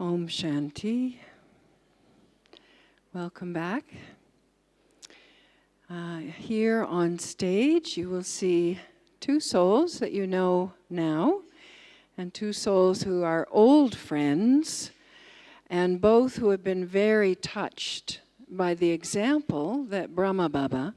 Om Shanti. Welcome back. Here on stage you will see two souls that you know now, and two souls who are old friends, and both who have been very touched by the example that Brahma Baba,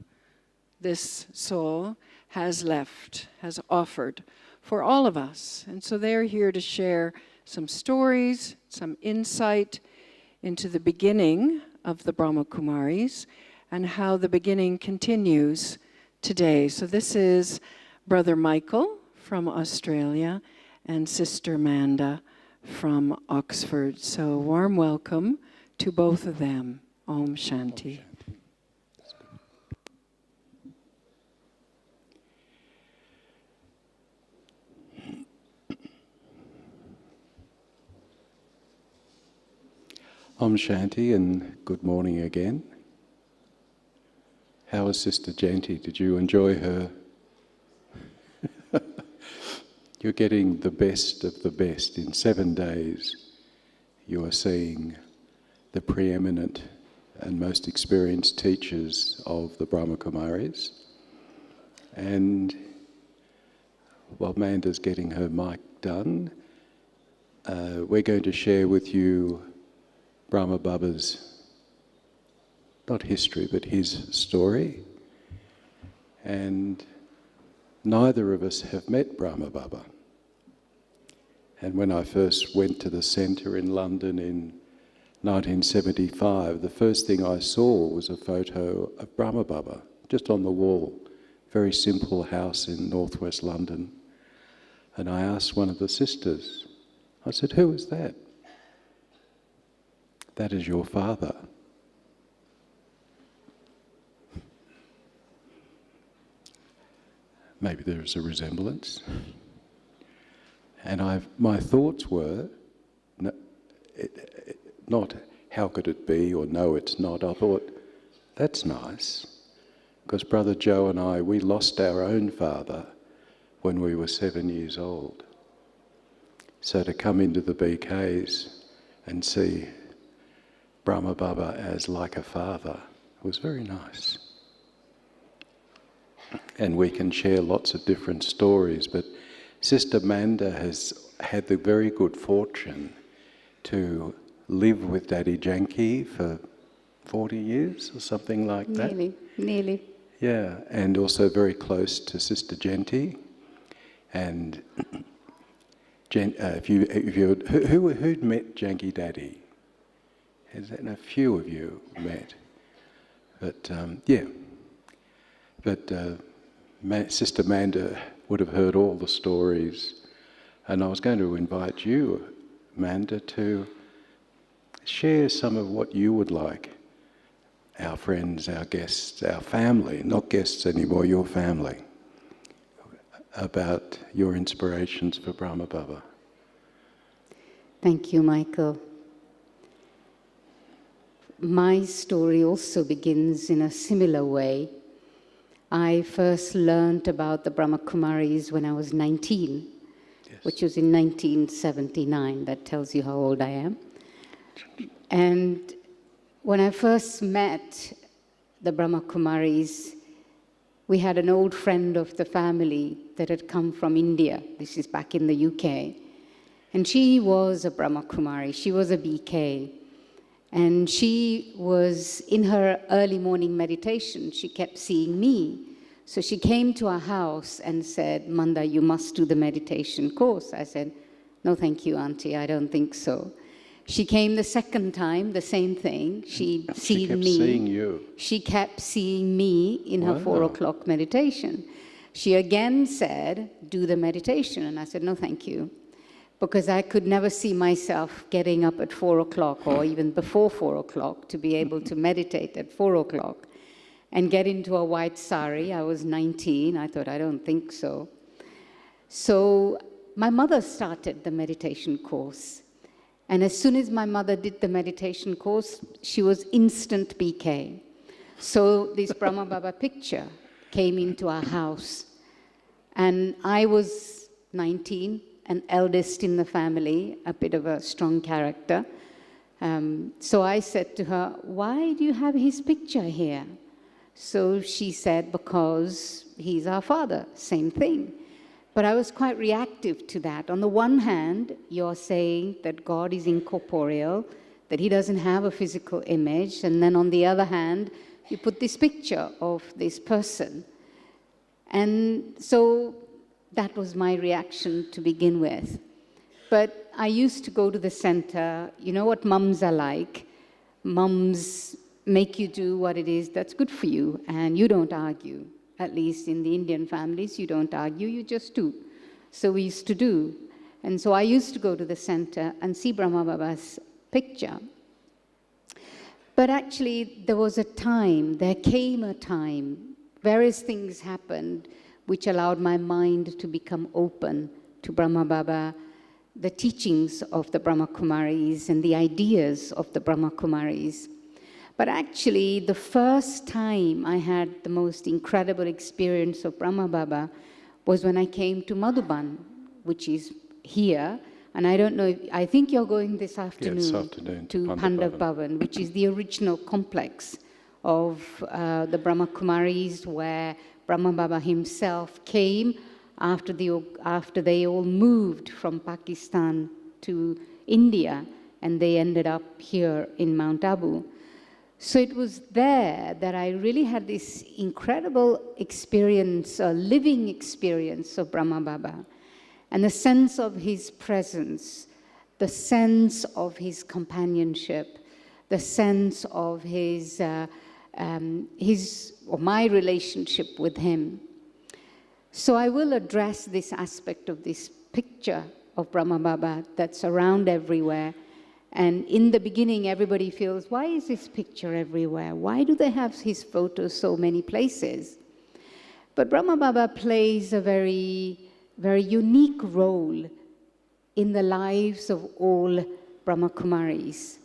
this soul, has left, has offered for all of us. And so they're here to share some stories, some insight into the beginning of the Brahma Kumaris and how the beginning continues today. So this is Brother Michael from Australia and Sister Manda from Oxford. So warm welcome to both of them. Om Shanti. Om Shanti and good morning again. How is Sister Janti? Did you enjoy her? You're getting the best of the best. In 7 days you are seeing the preeminent and most experienced teachers of the Brahma Kumaris. And while Manda's getting her mic done, we're going to share with you Brahma Baba's, not history, but his story. And neither of us have met Brahma Baba. And when I first went to the centre in London in 1975, the first thing I saw was a photo of Brahma Baba, just on the wall. Very simple house in northwest London. And I asked one of the sisters, I said, "Who is that?" "That is your father." Maybe there is a resemblance. And my thoughts were, not how could it be or no it's not. I thought, that's nice. Because Brother Joe and I, we lost our own father when we were 7 years old. So to come into the BKs and see Brahma Baba as like a father was very nice. And we can share lots of different stories, but Sister Manda has had the very good fortune to live with Daddy Janki for 40 years or something like that. Nearly. Yeah, and also very close to Sister Janti. And who'd met Janki Daddy? And a few of you met, but Sister Manda would have heard all the stories, and I was going to invite you, Manda, to share some of what you would like, our friends, our guests, our family, not guests anymore, your family, about your inspirations for Brahma Baba. Thank you, Michael. My story also begins in a similar way. I first learned about the Brahma Kumaris when I was 19, yes, which was in 1979. That tells you how old I am. And when I first met the Brahma Kumaris, we had an old friend of the family that had come from India. This is back in the UK. And she was a Brahma Kumari. She was a BK. And she was in her early morning meditation. She kept seeing me. So she came to our house and said, "Manda, you must do the meditation course." I said, "No, thank you, Auntie, I don't think so." She came the second time, the same thing. She'd seen me. She kept seeing you. She kept seeing me in her 4 o'clock meditation. She again said, "Do the meditation." And I said, "No, thank you." Because I could never see myself getting up at 4 o'clock or even before 4 o'clock to be able to meditate at 4 o'clock and get into a white sari. I was 19. I thought, I don't think so. So my mother started the meditation course. And as soon as my mother did the meditation course, she was instant BK. So this Brahma Baba picture came into our house. And I was 19. an eldest in the family, a bit of a strong character. So I said to her, why do you have his picture here? So she said, because he's our father, same thing. But I was quite reactive to that. On the one hand, you're saying that God is incorporeal, that he doesn't have a physical image, and then on the other hand, you put this picture of this person. And so that was my reaction to begin with. But I used to go to the center. You know what mums are like. Mums make you do what it is that's good for you, and you don't argue. At least in the Indian families, you don't argue, you just do. So we used to do. And so I used to go to the center and see Brahma Baba's picture. But actually, there came a time, various things happened which allowed my mind to become open to Brahma Baba, the teachings of the Brahma Kumaris and the ideas of the Brahma Kumaris. But actually, the first time I had the most incredible experience of Brahma Baba was when I came to Madhuban, which is here. And I don't know, I think you're going this afternoon, to Panda Bhavan, which is the original complex of the Brahma Kumaris, where Brahma Baba himself came after they all moved from Pakistan to India, and they ended up here in Mount Abu. So it was there that I really had this incredible experience, a living experience of Brahma Baba, and the sense of his presence, the sense of his companionship, the sense of my relationship with him. So I will address this aspect of this picture of Brahma Baba that's around everywhere. And in the beginning, everybody feels, why is this picture everywhere? Why do they have his photos so many places? But Brahma Baba plays a very, very unique role in the lives of all Brahma Kumaris,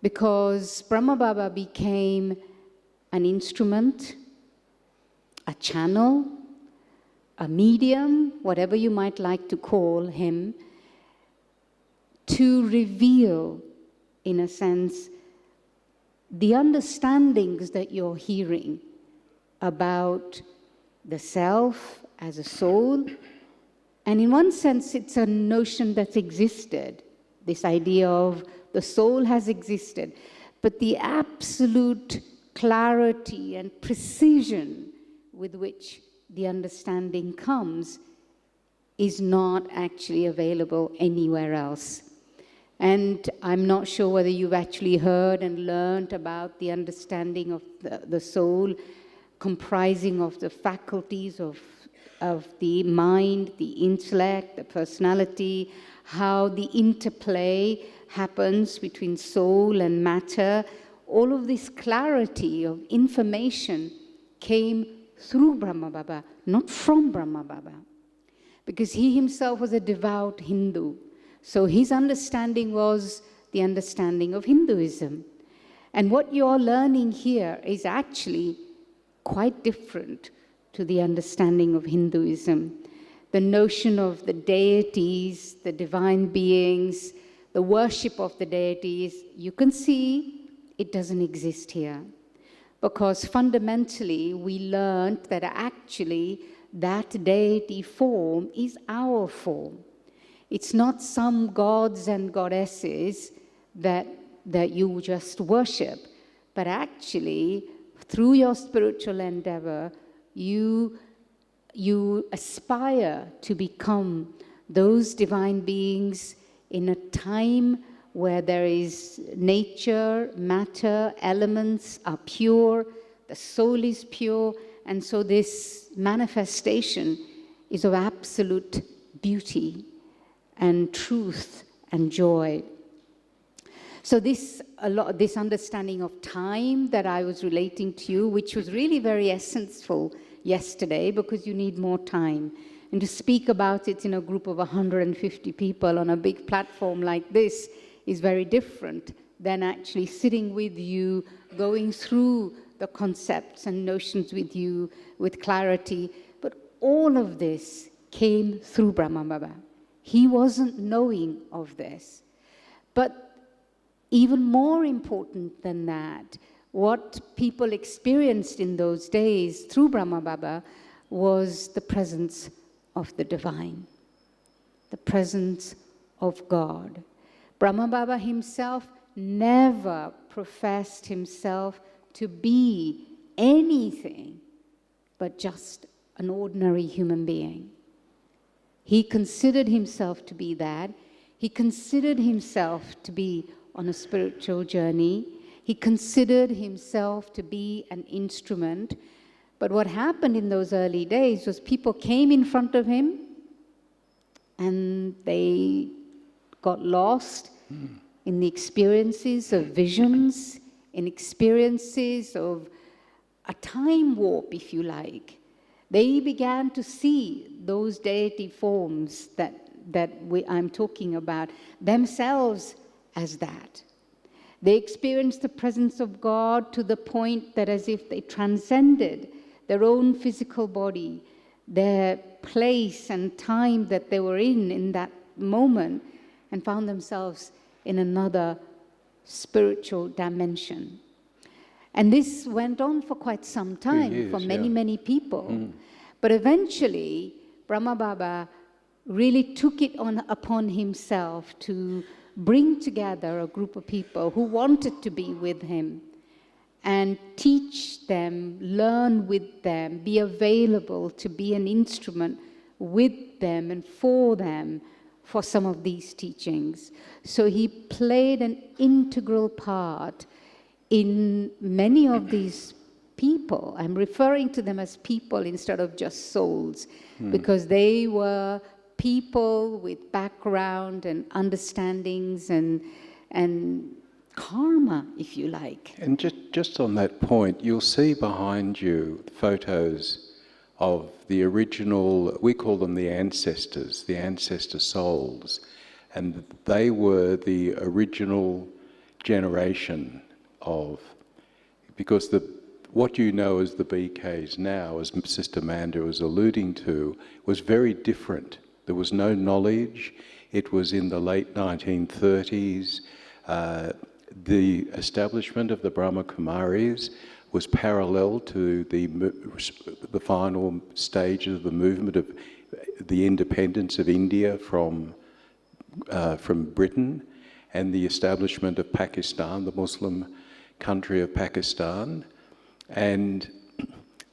because Brahma Baba became an instrument, a channel, a medium, whatever you might like to call him, to reveal, in a sense, the understandings that you're hearing about the self as a soul. And in one sense, it's a notion that's existed, this idea of the soul has existed, but the absolute clarity and precision with which the understanding comes is not actually available anywhere else. And I'm not sure whether you've actually heard and learned about the understanding of the soul comprising of the faculties of the mind, the intellect, the personality, how the interplay happens between soul and matter. All of this clarity of information came through Brahma Baba, not from Brahma Baba, because he himself was a devout Hindu. So his understanding was the understanding of Hinduism. And what you're learning here is actually quite different to the understanding of Hinduism. The notion of the deities, the divine beings, the worship of the deities, you can see it doesn't exist here. Because fundamentally, we learned that actually that deity form is our form. It's not some gods and goddesses that you just worship, but actually, through your spiritual endeavor, you aspire to become those divine beings in a time where there is nature, matter, elements are pure, the soul is pure, and so this manifestation is of absolute beauty and truth and joy. So this understanding of time that I was relating to you, which was really very essential yesterday because you need more time. And to speak about it in a group of 150 people on a big platform like this is very different than actually sitting with you, going through the concepts and notions with you with clarity. But all of this came through Brahma Baba. He wasn't knowing of this. But even more important than that, what people experienced in those days through Brahma Baba was the presence of the divine, the presence of God. Brahma Baba himself never professed himself to be anything but just an ordinary human being. He considered himself to be that. He considered himself to be on a spiritual journey. He considered himself to be an instrument. But what happened in those early days was people came in front of him and they got lost in the experiences of visions, in experiences of a time warp, if you like. They began to see those deity forms that I'm talking about themselves as that. They experienced the presence of God to the point that as if they transcended their own physical body, their place and time that they were in that moment, and found themselves in another spiritual dimension. And this went on for quite some time, for many, many people. But eventually, Brahma Baba really took it upon himself to bring together a group of people who wanted to be with him and teach them, learn with them, be available to be an instrument with them and for them for some of these teachings. So he played an integral part in many of these people. I'm referring to them as people instead of just souls, because they were people with background and understandings and karma, if you like. And just on that point, you'll see behind you photos of the original, we call them the ancestors, the ancestor souls. And they were the original generation of, because what you know as the BKs now, as Sister Manda was alluding to, was very different. There was no knowledge. It was in the late 1930s. The establishment of the Brahma Kumaris was parallel to the final stage of the movement of the independence of India from Britain, and the establishment of Pakistan, the Muslim country of Pakistan. And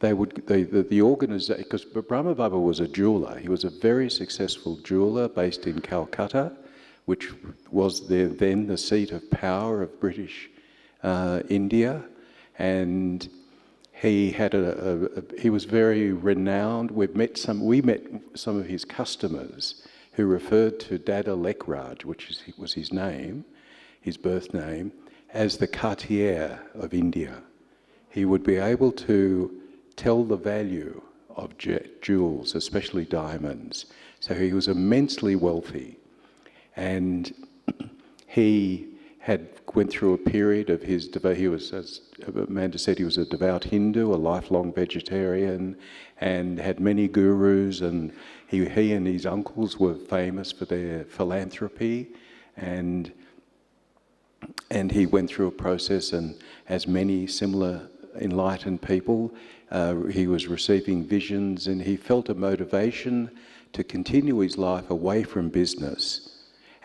the organization, because Brahma Baba was a jeweler. He was a very successful jeweler based in Calcutta, which was then the seat of power of British India. And he had he was very renowned. We met some of his customers who referred to Dada Lekraj, which was his name, his birth name, as the Cartier of India. He would be able to tell the value of jewels, especially diamonds. So he was immensely wealthy. And he went through a period of he was, as Amanda said, he was a devout Hindu, a lifelong vegetarian, and had many gurus, and he and his uncles were famous for their philanthropy, and he went through a process, and as many similar enlightened people, he was receiving visions, and he felt a motivation to continue his life away from business.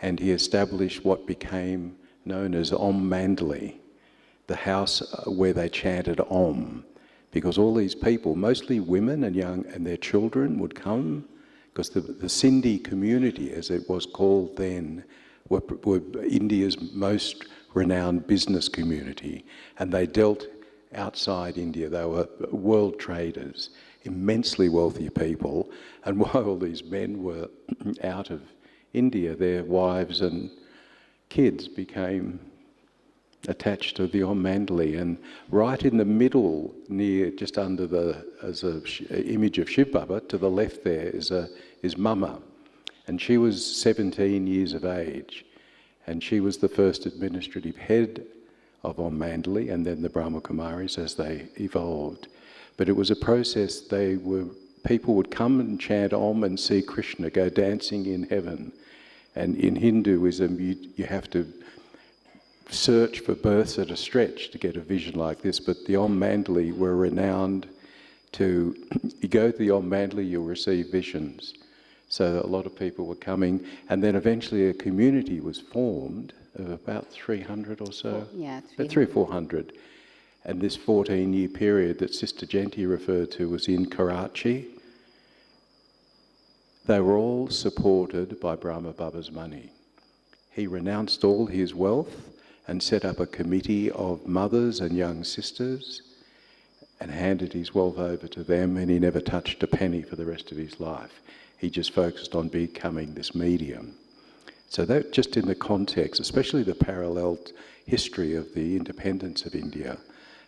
And he established what became known as Om Mandali, the house where they chanted Om, because all these people, mostly women and young and their children, would come, because the Sindhi community, as it was called then, were India's most renowned business community, and they dealt outside India. They were world traders, immensely wealthy people, and while all these men were out of India, their wives and kids became attached to the Om Mandali, and right in the middle, just under as an image of Shiv Baba, to the left there is Mama, and she was 17 years of age, and she was the first administrative head of Om Mandali, and then the Brahma Kumaris as they evolved. But it was a process. They were people would come and chant Om and see Krishna go dancing in heaven. And in Hinduism, you have to search for births at a stretch to get a vision like this, but the Om Mandali were renowned to, you go to the Om Mandali, you'll receive visions. So a lot of people were coming, and then eventually a community was formed of about 300 or so. Yeah, about 300 or 400. And this 14-year period that Sister Genti referred to was in Karachi. They were all supported by Brahma Baba's money. He renounced all his wealth and set up a committee of mothers and young sisters and handed his wealth over to them, and he never touched a penny for the rest of his life. He just focused on becoming this medium. So that just in the context, especially the parallel history of the independence of India,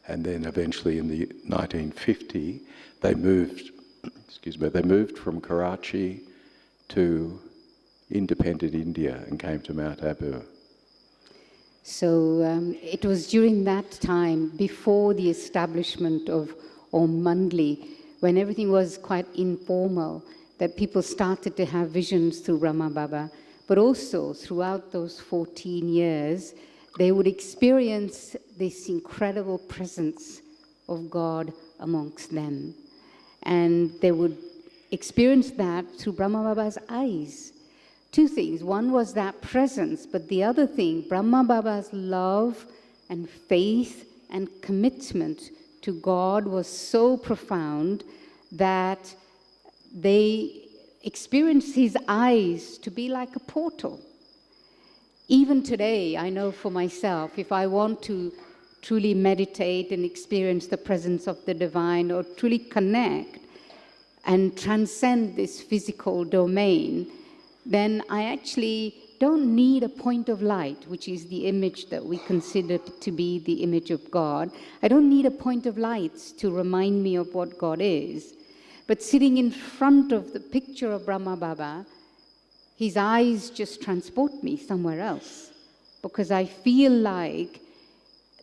and then eventually in the 1950, they moved from Karachi to independent India and came to Mount Abu. So it was during that time, before the establishment of Om Mandali, when everything was quite informal, that people started to have visions through Brahma Baba. But also, throughout those 14 years, they would experience this incredible presence of God amongst them. And they would experience that through Brahma Baba's eyes. Two things. One was that presence, but the other thing, Brahma Baba's love and faith and commitment to God was so profound that they experienced his eyes to be like a portal. Even today, I know for myself, if I want to truly meditate and experience the presence of the divine, or truly connect and transcend this physical domain, then I actually don't need a point of light, which is the image that we consider to be the image of God. I don't need a point of light to remind me of what God is. But sitting in front of the picture of Brahma Baba, his eyes just transport me somewhere else, because I feel like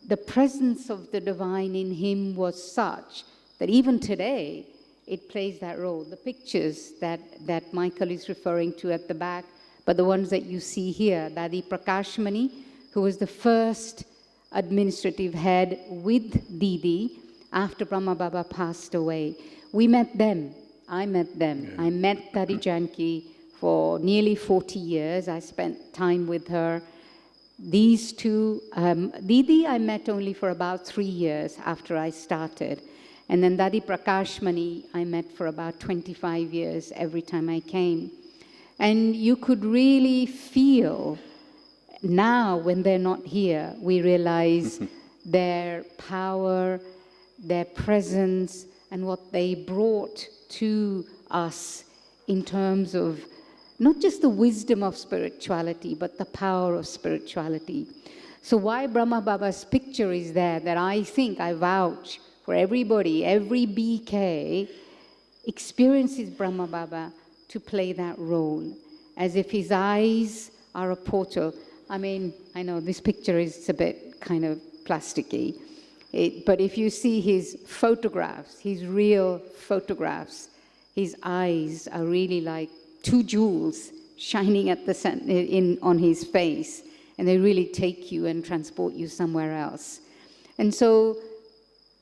the presence of the divine in him was such that even today it plays that role. The pictures that Michael is referring to at the back, but the ones that you see here, Dadi Prakashmani, who was the first administrative head with Didi after Brahma Baba passed away. We met them. I met them. Yeah. I met Dadi Janki for nearly 40 years. I spent time with her. These two, Didi I met only for about 3 years after I started. And then Dadi Prakashmani I met for about 25 years every time I came. And you could really feel, now when they're not here, we realize their power, their presence, and what they brought to us in terms of not just the wisdom of spirituality, but the power of spirituality. So why Brahma Baba's picture is there, that I think, I vouch for everybody, every BK experiences Brahma Baba to play that role, as if his eyes are a portal. I mean, I know this picture is a bit kind of plasticky, but if you see his photographs, his real photographs, his eyes are really like two jewels shining at the on his face, and they really take you and transport you somewhere else. And so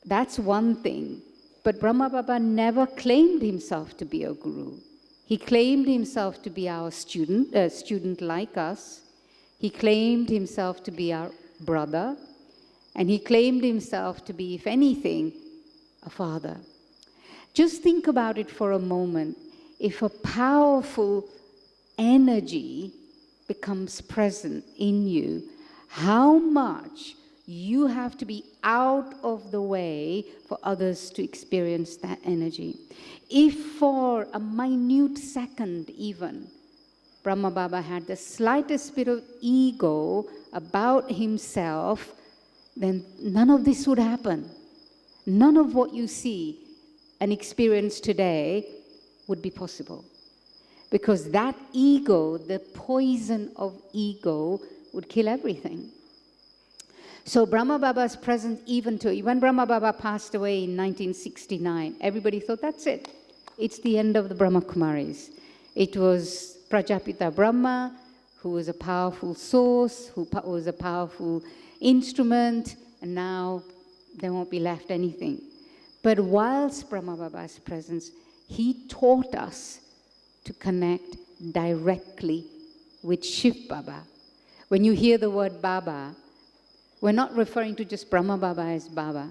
that's one thing. But Brahma Baba never claimed himself to be a guru. He claimed himself to be our student, a student like us. He claimed himself to be our brother. And he claimed himself to be, if anything, a father. Just think about it for a moment. If a powerful energy becomes present in you, how much you have to be out of the way for others to experience that energy. If for a minute second even, Brahma Baba had the slightest bit of ego about himself, then none of this would happen. None of what you see and experience today would be possible. Because that ego, the poison of ego, would kill everything. So Brahma Baba's presence, even when Brahma Baba passed away in 1969, everybody thought, that's it. it's the end of the Brahma Kumaris. It was Prajapita Brahma, who was a powerful source, who was a powerful instrument, and now there won't be left anything. But whilst Brahma Baba's presence, he taught us to connect directly with Shiv Baba. When you hear the word Baba, we're not referring to just Brahma Baba as Baba.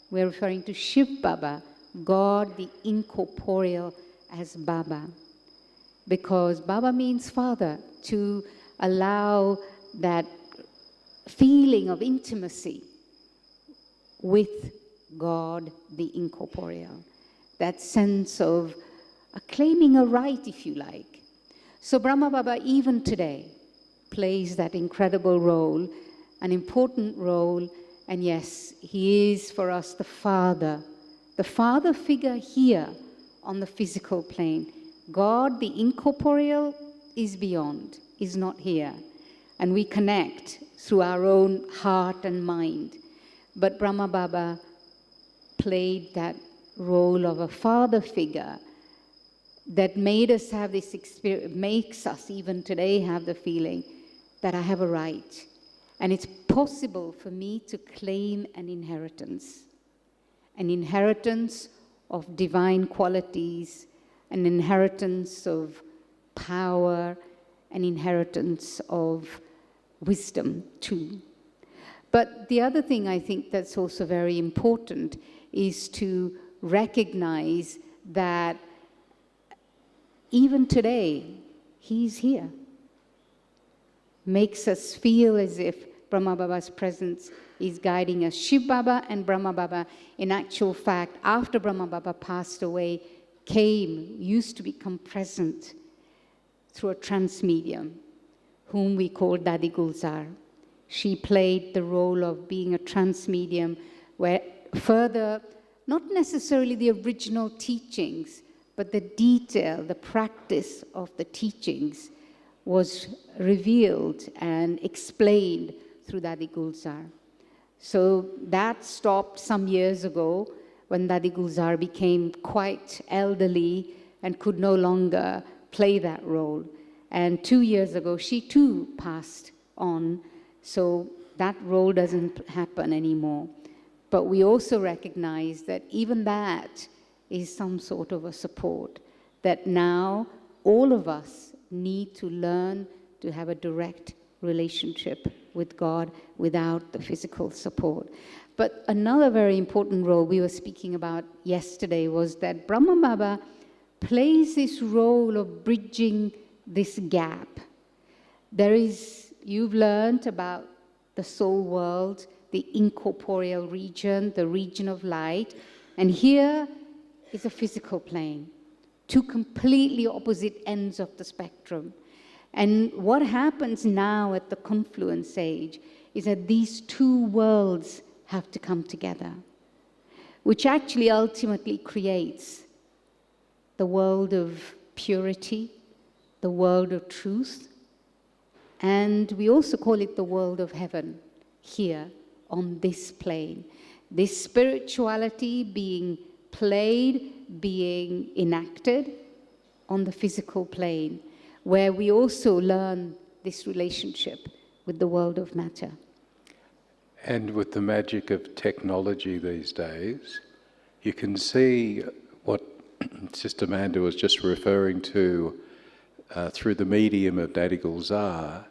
We're referring to Shiv Baba, God the incorporeal, as Baba. Because Baba means father, to allow that feeling of intimacy with God the incorporeal. That sense of claiming a right, if you like. So Brahma Baba, even today, plays that incredible role, an important role, and yes, he is for us the father figure here on the physical plane. God, the incorporeal, is beyond, is not here. And we connect through our own heart and mind. But Brahma Baba played that role of a father figure that made us have this experience, makes us even today have the feeling that I have a right. And it's possible for me to claim an inheritance of divine qualities, an inheritance of power, an inheritance of wisdom too. But the other thing I think that's also very important is to recognize that even today, he's here. Makes us feel as if Brahma Baba's presence is guiding us. Shiv Baba and Brahma Baba, in actual fact, after Brahma Baba passed away, used to become present through a trance medium, whom we call Dadi Gulzar. She played the role of being a trance medium, where further, not necessarily the original teachings, but the detail, the practice of the teachings was revealed and explained through Dadi Gulzar. So that stopped some years ago when Dadi Gulzar became quite elderly and could no longer play that role. And 2 years ago, she too passed on. So that role doesn't happen anymore. But we also recognize that even that is some sort of a support, that now all of us need to learn to have a direct relationship with God without the physical support. But another very important role we were speaking about yesterday was that Brahma Baba plays this role of bridging this gap. You've learned about the soul world, the incorporeal region, the region of light, and here is a physical plane, two completely opposite ends of the spectrum. And what happens now at the confluence age is that these two worlds have to come together, which actually ultimately creates the world of purity, the world of truth, and we also call it the world of heaven here on this plane. This spirituality being played, being enacted on the physical plane, where we also learn this relationship with the world of matter. And with the magic of technology these days, you can see what Sister Manda was just referring to through the medium of Dadi Gulzar.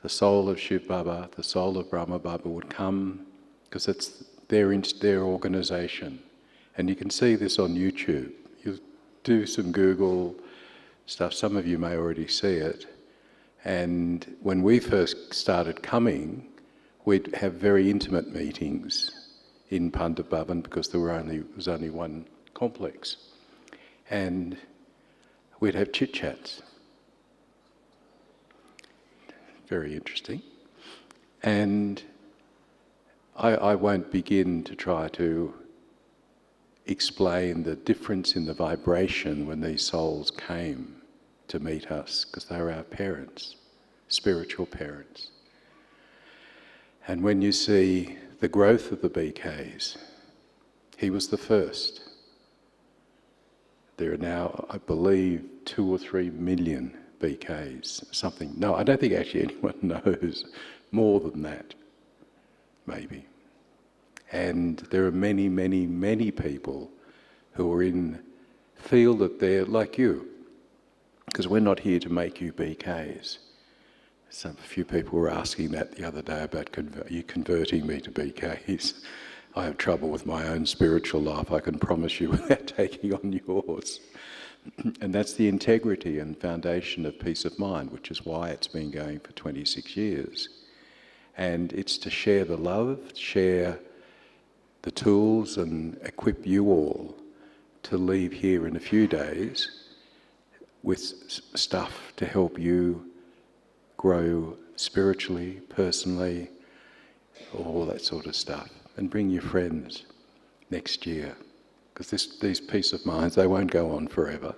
The soul of Shiv Baba, the soul of Brahma Baba would come, because it's their organisation. And you can see this on YouTube. You do some Google stuff, some of you may already see it. And when we first started coming, we'd have very intimate meetings in Pandit Bhavan because there was only one complex. And we'd have chit-chats. Very interesting. And I won't begin to try to explain the difference in the vibration when these souls came to meet us, because they were our parents, spiritual parents. And when you see the growth of the BKs, he was the first. There are now, I believe, 2 or 3 million BKs, something. No, I don't think actually anyone knows. More than that, maybe. And there are many, many, many people who are feel that they're like you, because we're not here to make you BKs. A few people were asking that the other day about, are you converting me to BKs? I have trouble with my own spiritual life, I can promise you, without taking on yours. And that's the integrity and foundation of peace of mind, which is why it's been going for 26 years. And it's to share the love, share the tools, and equip you all to leave here in a few days with stuff to help you grow spiritually, personally, all that sort of stuff. And bring your friends next year. Because these peace of minds, they won't go on forever.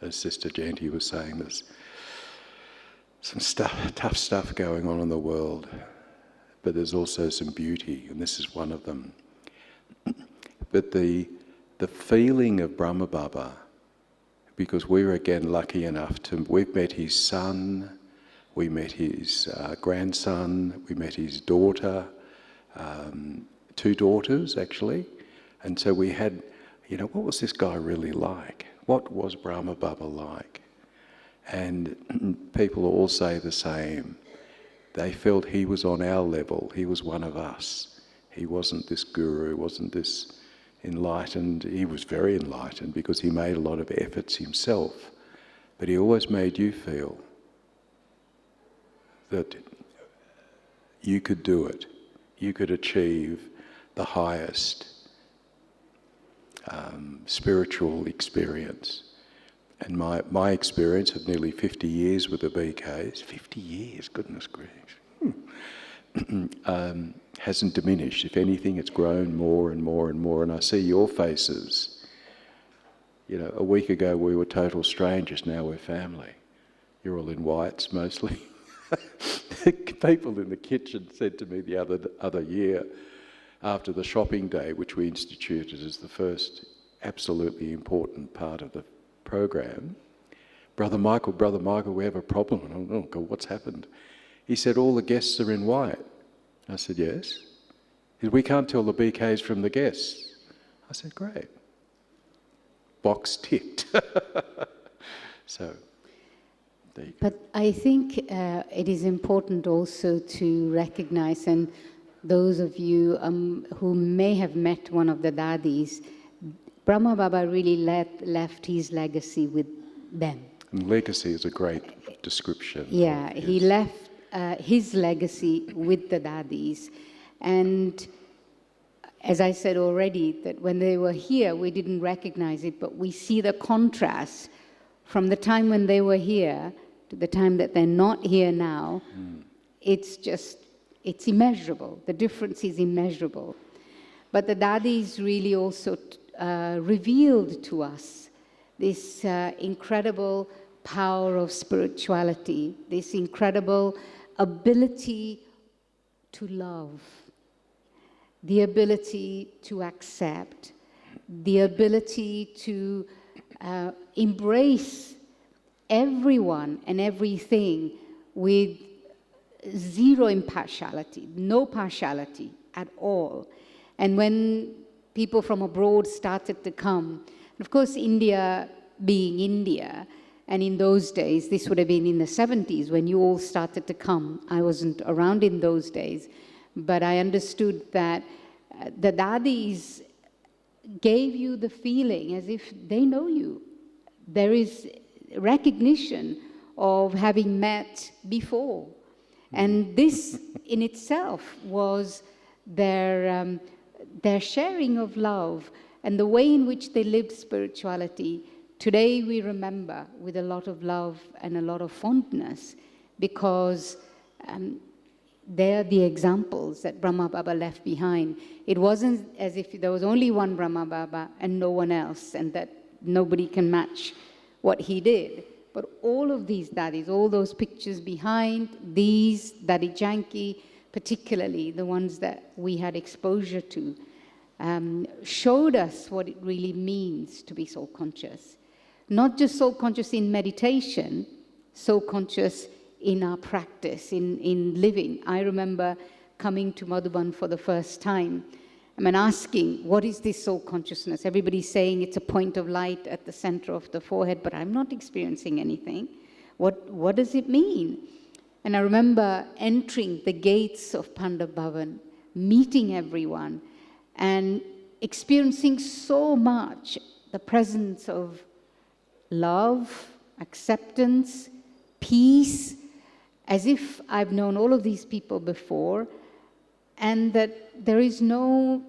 As Sister Janti was saying, there's some tough stuff going on in the world, but there's also some beauty, and this is one of them. But the feeling of Brahma Baba, because we were again lucky enough we've met his son, we met his grandson, we met his daughter, 2 daughters actually, and so we had, what was this guy really like? What was Brahma Baba like? And people all say the same. They felt he was on our level, he was one of us. He wasn't this guru, wasn't this enlightened. He was very enlightened because he made a lot of efforts himself, but he always made you feel that you could do it. You could achieve the highest spiritual experience. And my experience of nearly 50 years with the BKs, 50 years, goodness gracious, hasn't diminished. If anything, it's grown more and more and more. And I see your faces. A week ago we were total strangers, now we're family. You're all in whites mostly. People in the kitchen said to me the other year, after the shopping day, which we instituted as the first absolutely important part of the program, Brother Michael, we have a problem. And I went, oh God, what's happened? He said, all the guests are in white. I said, yes. He said, we can't tell the BKs from the guests. I said, great. Box ticked. So, there you go. But I think it is important also to recognize, and those of you who may have met one of the Daddies, Brahma Baba really left his legacy with them. And legacy is a great description. Yeah, yes. He left his legacy with the Daddies. And as I said already, that when they were here, we didn't recognize it, but we see the contrast from the time when they were here to the time that they're not here now. It's immeasurable. The difference is immeasurable. But the Daddies really also revealed to us this incredible power of spirituality, this incredible ability to love, the ability to accept, the ability to embrace everyone and everything with zero impartiality, no partiality at all. And when people from abroad started to come, and of course India being India, and in those days, this would have been in the 70s when you all started to come. I wasn't around in those days, but I understood that the Daddies gave you the feeling as if they know you. There is recognition of having met before. And this in itself was their sharing of love and the way in which they lived spirituality. Today we remember with a lot of love and a lot of fondness because they're the examples that Brahma Baba left behind. It wasn't as if there was only one Brahma Baba and no one else, and that nobody can match what he did. But all of these Daddies, all those pictures behind, these, Daddy Janki, particularly the ones that we had exposure to, showed us what it really means to be soul conscious. not just soul conscious in meditation, soul conscious in our practice, in living. I remember coming to Madhuban for the first time. I mean, asking, what is this soul consciousness? Everybody's saying it's a point of light at the center of the forehead, but I'm not experiencing anything. What does it mean? And I remember entering the gates of Panda Bhavan, meeting everyone, and experiencing so much the presence of love, acceptance, peace, as if I've known all of these people before, and that there is no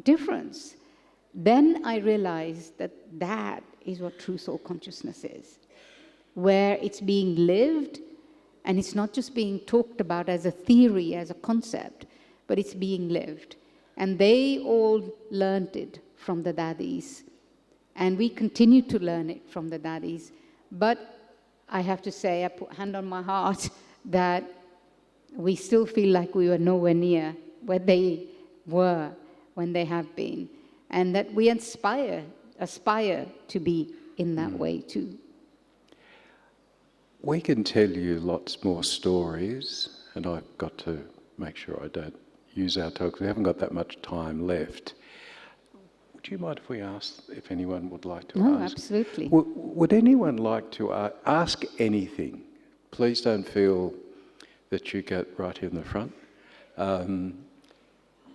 difference. Then I realized that that is what true soul consciousness is, where it's being lived, and it's not just being talked about as a theory, as a concept, but it's being lived. And they all learned it from the Daddies, and we continue to learn it from the Daddies. But I have to say, I put hand on my heart, that we still feel like we were nowhere near where they were when they have been, and that we aspire to be in that way too. We can tell you lots more stories, and I've got to make sure I don't use our talk. We haven't got that much time left. Would you mind if we ask if anyone would like to ask? No, absolutely. Would anyone like to ask anything? Please don't feel that you get right in the front.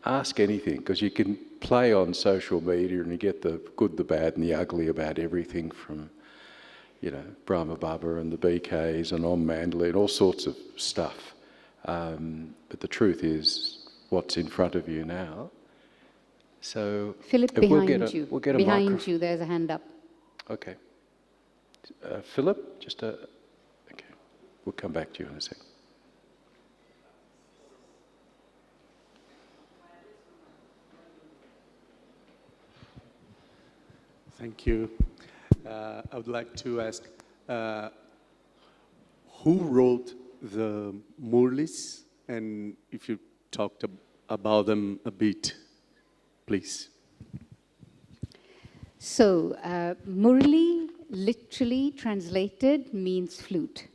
Ask anything, because you can play on social media and you get the good, the bad and the ugly about everything from, you know, Brahma Baba and the BKs and Om Mandali and all sorts of stuff. But the truth is what's in front of you now. So Philip, behind you. We'll get a behind you, there's a hand up. Okay. Philip, okay. We'll come back to you in a second. Thank you. I would like to ask, who wrote the Murlis, and if you talked about them a bit, please. So, Murli, literally translated, means flute.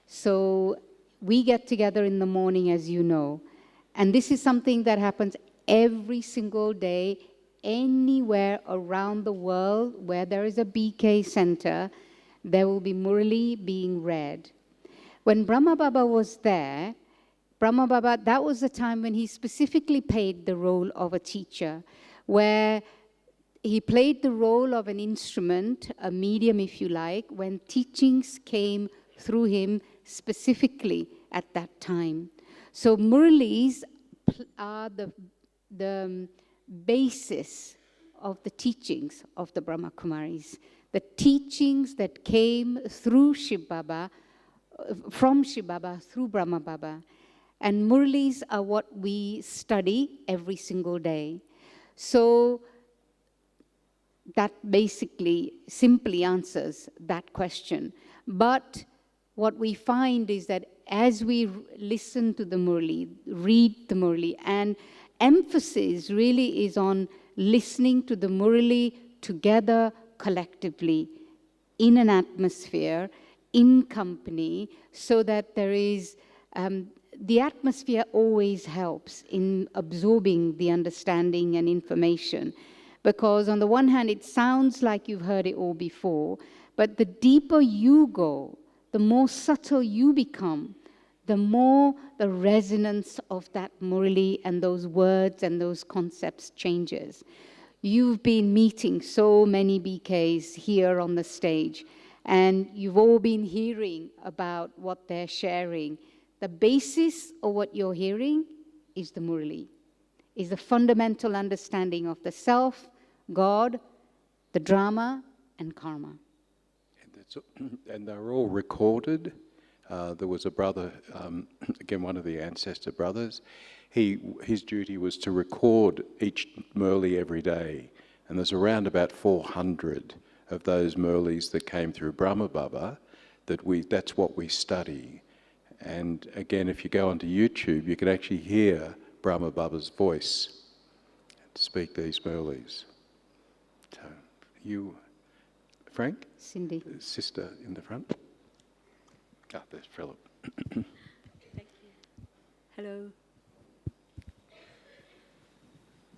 So, we get together in the morning, as you know, and this is something that happens every single day, anywhere around the world where there is a BK center, there will be Murli being read. When Brahma Baba was there, Brahma Baba, that was the time when he specifically played the role of a teacher, where he played the role of an instrument, a medium if you like, when teachings came through him specifically at that time. So Murlis are the basis of the teachings of the Brahma Kumaris, the teachings that came through Shiv Baba, from Shiv Baba through Brahma Baba. And Murlis are what we study every single day. So that basically simply answers that question. But what we find is that as we listen to the Murli, read the Murli, and emphasis really is on listening to the Murli together collectively in an atmosphere, in company, so that there is, the atmosphere always helps in absorbing the understanding and information. Because on the one hand, it sounds like you've heard it all before, but the deeper you go, the more subtle you become, the more the resonance of that Murli and those words and those concepts changes. You've been meeting so many BKs here on the stage, and you've all been hearing about what they're sharing. The basis of what you're hearing is the Murli, is the fundamental understanding of the self, God, the drama, and karma. And they're all recorded. There was a brother, again, one of the ancestor brothers. His duty was to record each Murli every day. And there's around about 400 of those Murlis that came through Brahma Baba, that's what we study. And again, if you go onto YouTube, you can actually hear Brahma Baba's voice speak these Murlis. So Frank? Cindy. Sister in the front. Ah, there's Philip. Hello.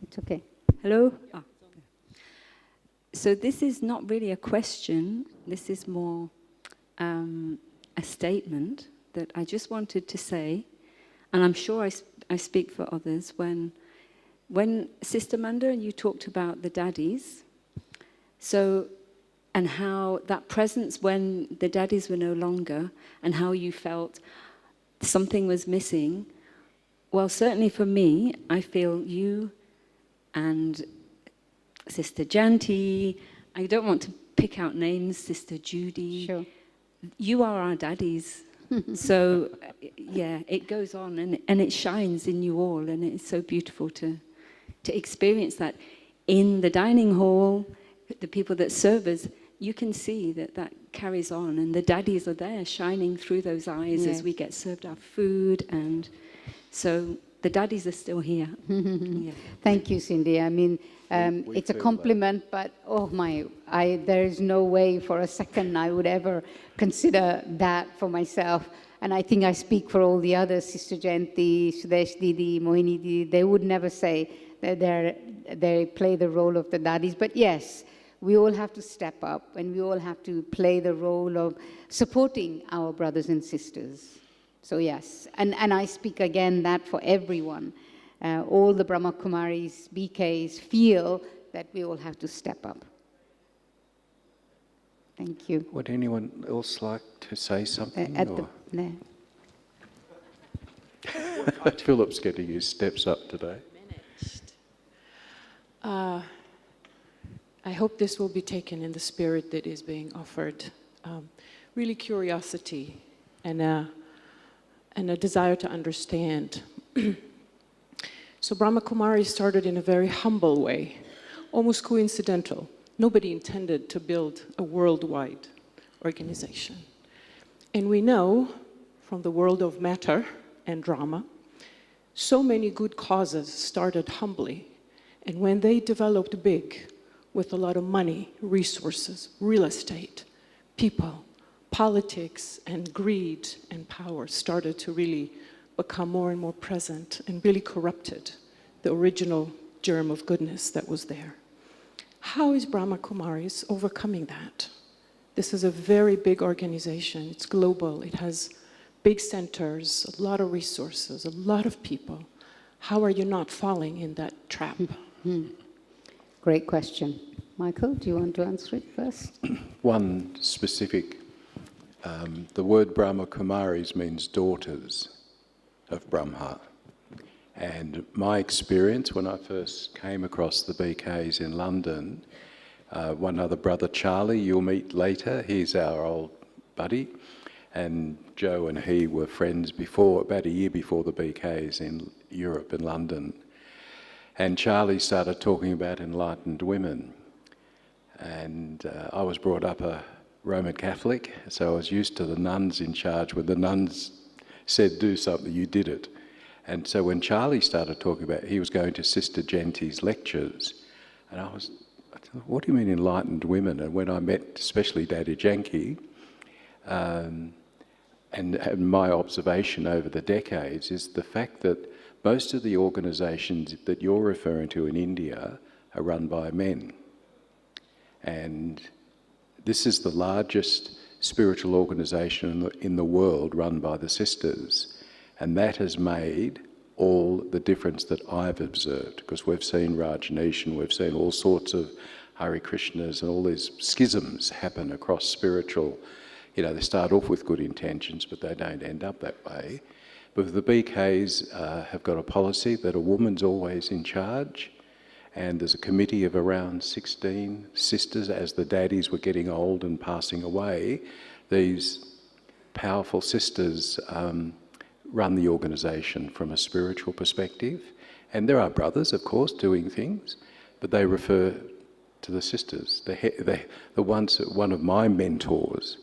It's okay. Hello? Ah. So this is not really a question. This is more a statement that I just wanted to say, and I'm sure I speak for others. When Sister Manda, you talked about the Daddies, so, and how that presence when the Daddies were no longer, and how you felt something was missing. Well, certainly for me, I feel you and Sister Janti, I don't want to pick out names, Sister Judy. Sure. You are our Daddies. So, yeah, it goes on and it shines in you all, and it's so beautiful to experience that. In the dining hall, the people that serve us, you can see that carries on, and the Daddies are there shining through those eyes as we get served our food, and so the Daddies are still here. Yeah. Thank you, Cindy. I mean, We it's a feel compliment, but oh my, there is no way for a second I would ever consider that for myself. And I think I speak for all the others, Sister Jayanti, Sudesh Didi, Mohini Didi, they would never say that they play the role of the Daddies. But yes, we all have to step up, and we all have to play the role of supporting our brothers and sisters. So yes, and I speak again that for everyone. All the Brahma Kumaris, BKs feel that we all have to step up. Thank you. Would anyone else like to say something? There. Philip's getting his steps up today. I hope this will be taken in the spirit that is being offered. Really curiosity and a desire to understand. So Brahma Kumaris started in a very humble way, almost coincidental. Nobody intended to build a worldwide organization. And we know from the world of matter and drama, so many good causes started humbly. And when they developed big, with a lot of money, resources, real estate, people, politics and greed and power started to really become more and more present and really corrupted the original germ of goodness that was there. How is Brahma Kumaris overcoming that? This is a very big organization. It's global. It has big centers, a lot of resources, a lot of people. How are you not falling in that trap? Great question. Michael, do you want to answer it first? One specific, the word Brahma Kumaris means daughters of Brahma. And my experience when I first came across the BKs in London, one other brother, Charlie, you'll meet later, he's our old buddy, and Joe and he were friends before, about a year before the BKs in Europe, in London. And Charlie started talking about enlightened women. And I was brought up a Roman Catholic, so I was used to the nuns in charge. When the nuns said do something, you did it. And so when Charlie started talking about, he was going to Sister Genti's lectures, and I thought, what do you mean enlightened women? And when I met especially Daddy Janki, and my observation over the decades is the fact that most of the organisations that you're referring to in India are run by men. And this is the largest spiritual organisation in the world run by the sisters. And that has made all the difference that I've observed, because we've seen Rajasthan, we've seen all sorts of Hare Krishnas and all these schisms happen across spiritual. You know, they start off with good intentions, but they don't end up that way. But the BKs have got a policy that a woman's always in charge, and there's a committee of around 16 sisters. As the daddies were getting old and passing away, these powerful sisters run the organisation from a spiritual perspective. And there are brothers, of course, doing things, but they refer to the sisters. One of my mentors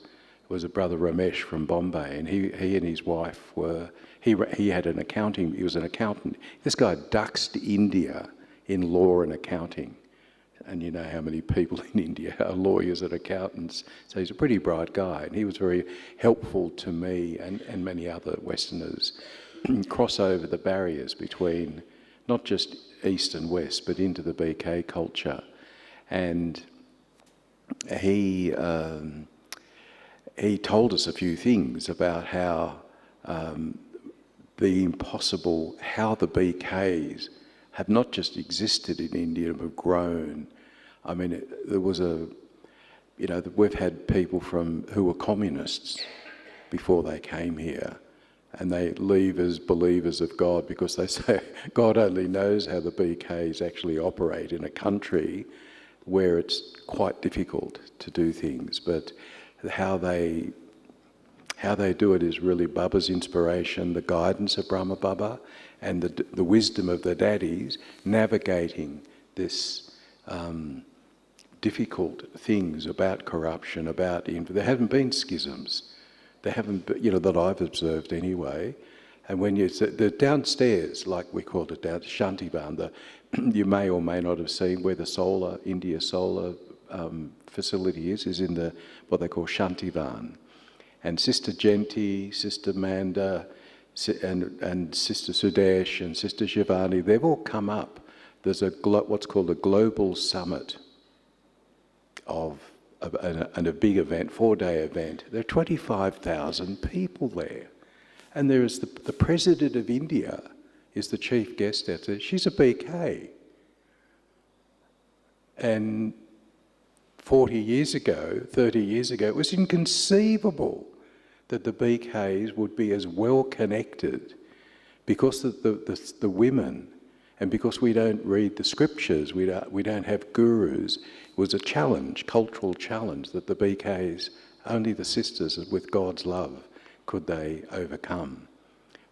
was a brother Ramesh from Bombay, and he and his wife were, he had an accounting, he was an accountant. This guy ducks to India in law and accounting. And you know how many people in India are lawyers and accountants. So he's a pretty bright guy, and he was very helpful to me and many other Westerners cross over the barriers between not just East and West, but into the BK culture. And he told us a few things about how how the BKs have not just existed in India, but have grown. I mean, there was we've had people who were communists before they came here, and they leave as believers of God because they say God only knows how the BKs actually operate in a country where it's quite difficult to do things. But how they do it is really Baba's inspiration, the guidance of Brahma Baba, and the wisdom of the Daddies navigating this difficult things about corruption, there haven't been schisms. There haven't, that I've observed anyway. And when the downstairs, like we called it down, Shantivan, you may or may not have seen where the India solar facility is in what they call Shantivan. And Sister Genti, Sister Manda, and Sister Sudesh and Sister Shivani, they've all come up. There's what's called a global summit and a big event, 4-day event. There are 25,000 people there. And there is the President of India is the chief guest out there. She's a BK. And 40 years ago, 30 years ago, it was inconceivable that the BKs would be as well connected because the women, and because we don't read the scriptures, we don't have gurus. It was a challenge, cultural challenge, that the BKs, only the sisters with God's love could they overcome.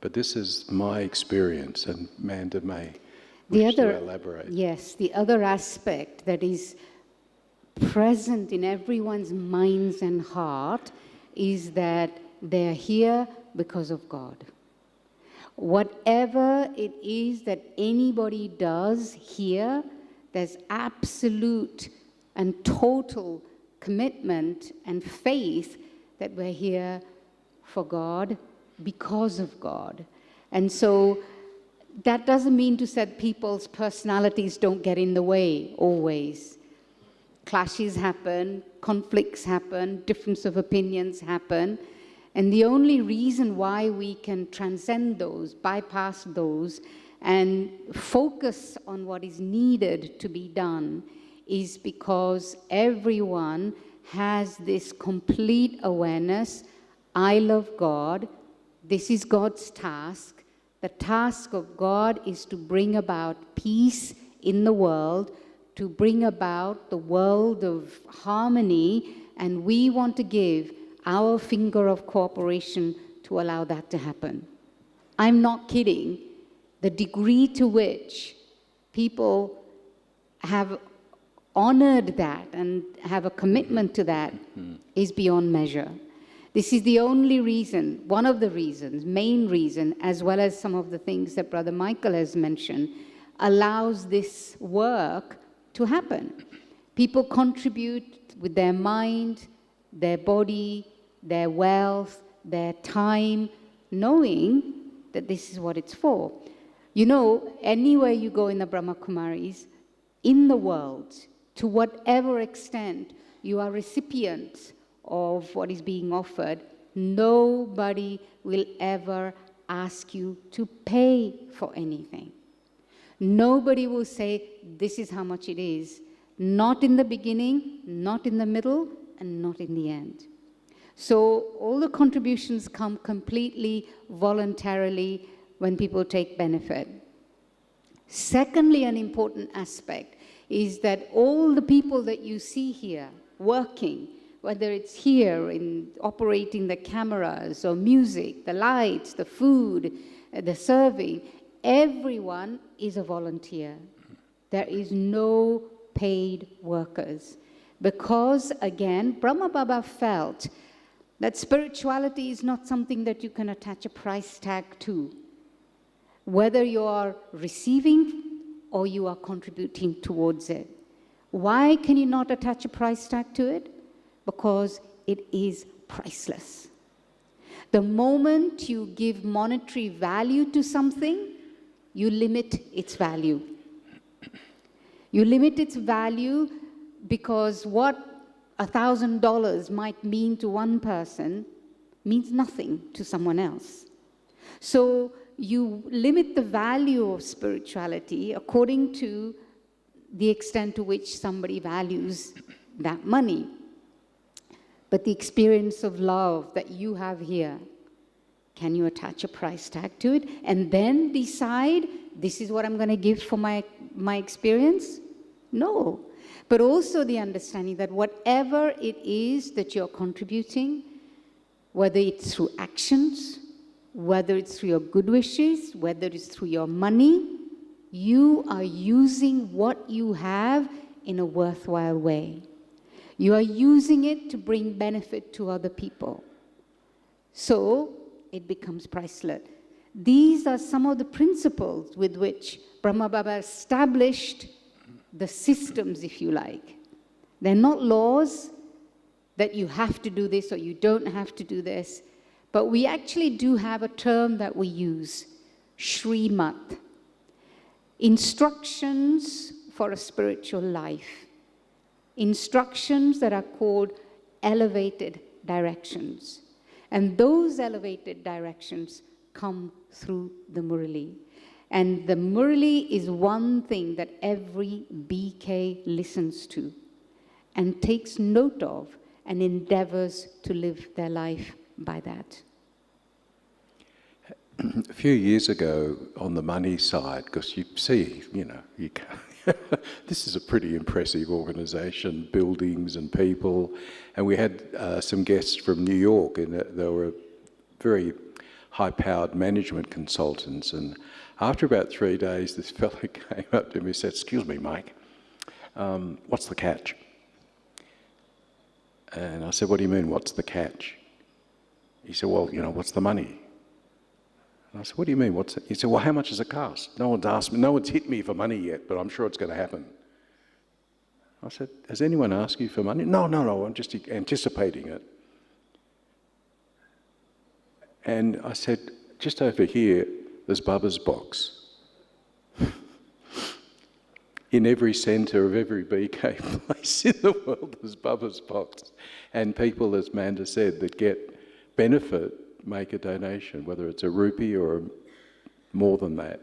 But this is my experience, and Manda may wish to elaborate. Yes, the other aspect that is present in everyone's minds and heart is that they're here because of God. Whatever it is that anybody does here, there's absolute and total commitment and faith that we're here for God, because of God. And so that doesn't mean to say people's personalities don't get in the way always. Clashes happen, conflicts happen, difference of opinions happen. And the only reason why we can transcend those, bypass those, and focus on what is needed to be done is because everyone has this complete awareness. I love God. This is God's task. The task of God is to bring about peace in the world, to bring about the world of harmony, and we want to give our finger of cooperation to allow that to happen. I'm not kidding. The degree to which people have honored that and have a commitment to that is beyond measure. This is the only reason, one of the reasons, main reason, as well as some of the things that Brother Michael has mentioned, allows this work to happen. People contribute with their mind, their body, their wealth, their time, knowing that this is what it's for. You know, anywhere you go in the Brahma Kumaris, in the world, to whatever extent you are recipients of what is being offered, nobody will ever ask you to pay for anything. Nobody will say, this is how much it is. Not in the beginning, not in the middle, and not in the end. So all the contributions come completely voluntarily when people take benefit. Secondly, an important aspect is that all the people that you see here working, whether it's here in operating the cameras or music, the lights, the food, the serving, everyone is a volunteer. There is no paid workers. Because, again, Brahma Baba felt that spirituality is not something that you can attach a price tag to. Whether you are receiving or you are contributing towards it. Why can you not attach a price tag to it? Because it is priceless. The moment you give monetary value to something, you limit its value. You limit its value because what $1,000 might mean to one person means nothing to someone else. So you limit the value of spirituality according to the extent to which somebody values that money. But the experience of love that you have here, can you attach a price tag to it and then decide, this is what I'm going to give for my experience? No. But also the understanding that whatever it is that you're contributing, whether it's through actions, whether it's through your good wishes, whether it's through your money, you are using what you have in a worthwhile way. You are using it to bring benefit to other people. So it becomes priceless. These are some of the principles with which Brahma Baba established the systems, if you like. They're not laws that you have to do this or you don't have to do this, but we actually do have a term that we use, Shrimat. Instructions for a spiritual life. Instructions that are called elevated directions. And those elevated directions come through the Murali. And the Murali is one thing that every BK listens to and takes note of and endeavors to live their life by that. A few years ago, on the money side, because you see, you can't, this is a pretty impressive organisation, buildings and people, and we had some guests from New York, and they were very high-powered management consultants, and after about 3 days, this fellow came up to me and said, "Excuse me, Mike, what's the catch?" And I said, "What do you mean, what's the catch?" He said, "Well, what's the money?" And I said, "What do you mean? What's it?" He said, "Well, how much does it cost? No one's asked me, no one's hit me for money yet, but I'm sure it's going to happen." I said, "Has anyone asked you for money?" No, I'm just anticipating it. And I said, "Just over here, there's Baba's box." In every centre of every BK place in the world, there's Baba's box. And people, as Manda said, that get benefit make a donation, whether it's a rupee or more than that.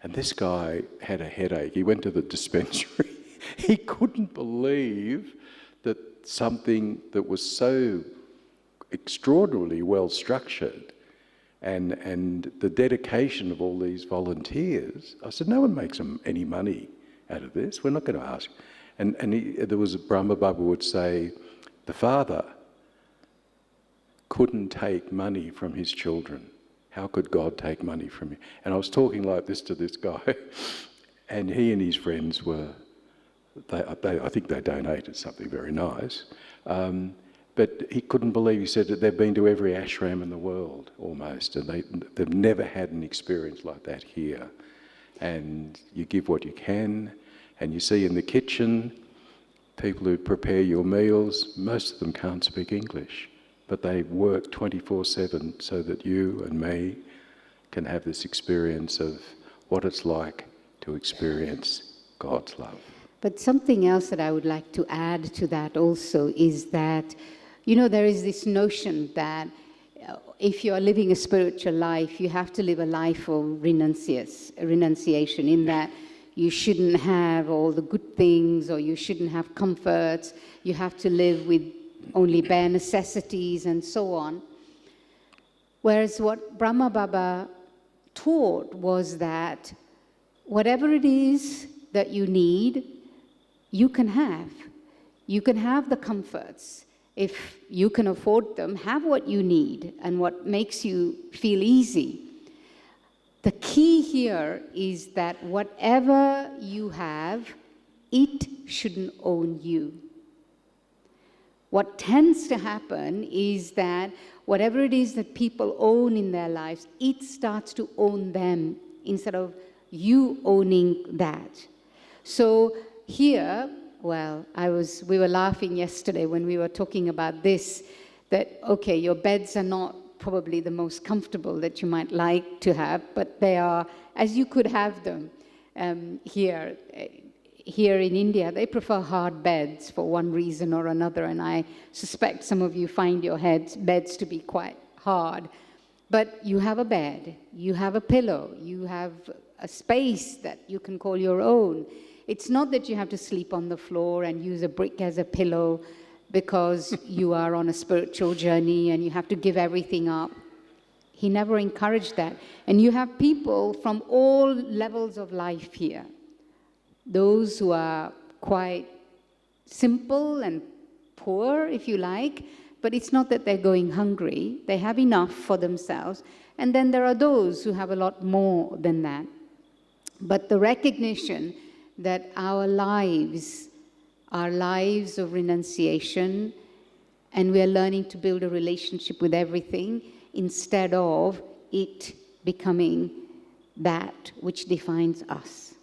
And this guy had a headache. He went to the dispensary. He couldn't believe that something that was so extraordinarily well structured and the dedication of all these volunteers. I said, "No one makes any money out of this. We're not going to ask." And there was a Brahma Baba would say, the father couldn't take money from his children. How could God take money from you? And I was talking like this to this guy, and he and his friends were, I think they donated something very nice, but he couldn't believe, he said that they've been to every ashram in the world, almost, and they've never had an experience like that here. And you give what you can, and you see in the kitchen, people who prepare your meals, most of them can't speak English, but they work 24/7 so that you and me can have this experience of what it's like to experience God's love. But something else that I would like to add to that also is that, there is this notion that if you are living a spiritual life, you have to live a life of renunciation, in that you shouldn't have all the good things or you shouldn't have comforts. You have to live with only bare necessities and so on. Whereas what Brahma Baba taught was that whatever it is that you need, you can have. You can have the comforts. If you can afford them, have what you need and what makes you feel easy. The key here is that whatever you have, it shouldn't own you. What tends to happen is that whatever it is that people own in their lives, it starts to own them instead of you owning that. So here, well, we were laughing yesterday when we were talking about this, that, okay, your beds are not probably the most comfortable that you might like to have, but they are, as you could have them here. Here in India, they prefer hard beds for one reason or another, and I suspect some of you find your beds to be quite hard. But you have a bed, you have a pillow, you have a space that you can call your own. It's not that you have to sleep on the floor and use a brick as a pillow because you are on a spiritual journey and you have to give everything up. He never encouraged that. And you have people from all levels of life here. Those who are quite simple and poor, if you like, but it's not that they're going hungry. They have enough for themselves. And then there are those who have a lot more than that. But the recognition that our lives are lives of renunciation, and we are learning to build a relationship with everything instead of it becoming that which defines us.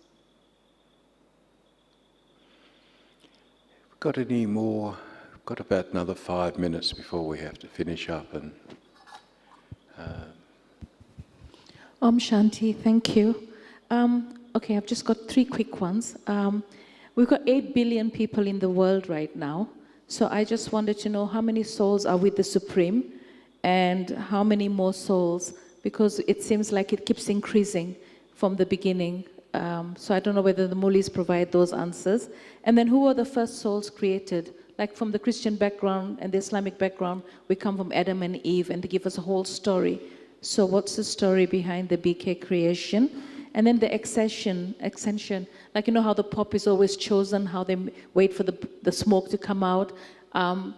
Got any more? Got about another 5 minutes before we have to finish up. And Om Shanti, thank you. Okay, I've just got 3 quick ones. We've got 8 billion people in the world right now. So I just wanted to know how many souls are with the Supreme and how many more souls, because it seems like it keeps increasing from the beginning. So I don't know whether the Mulis provide those answers. And then who were the first souls created? Like from the Christian background and the Islamic background, we come from Adam and Eve, and they give us a whole story. So what's the story behind the BK creation? And then the ascension, like you know how the Pope is always chosen, how they wait for the smoke to come out. Brahma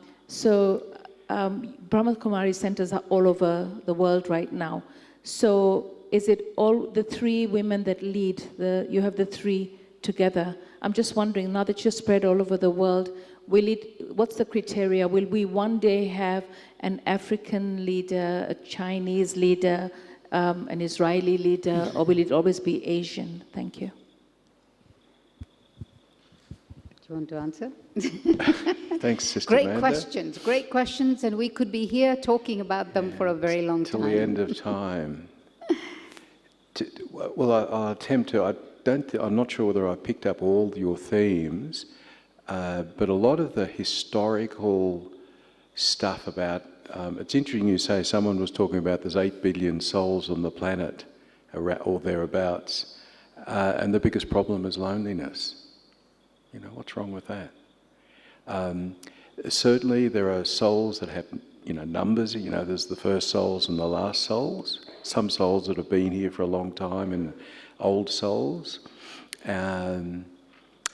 Kumaris centers are all over the world right now. So is it all the 3 women that lead? You have the 3 together. I'm just wondering, now that you're spread all over the world, what's the criteria? Will we one day have an African leader, a Chinese leader, an Israeli leader, or will it always be Asian? Thank you. Do you want to answer? thanks, Sister Great Manda. great questions, and we could be here talking about them for a very long time. Till the end of time. Well, I'll attempt to. I'm not sure whether I picked up all your themes, but a lot of the historical stuff about. It's interesting you say someone was talking about there's 8 billion souls on the planet, or thereabouts, and the biggest problem is loneliness. You know, what's wrong with that? Certainly there are souls that have, numbers. There's the first souls and the last souls. Some souls that have been here for a long time and old souls. Adam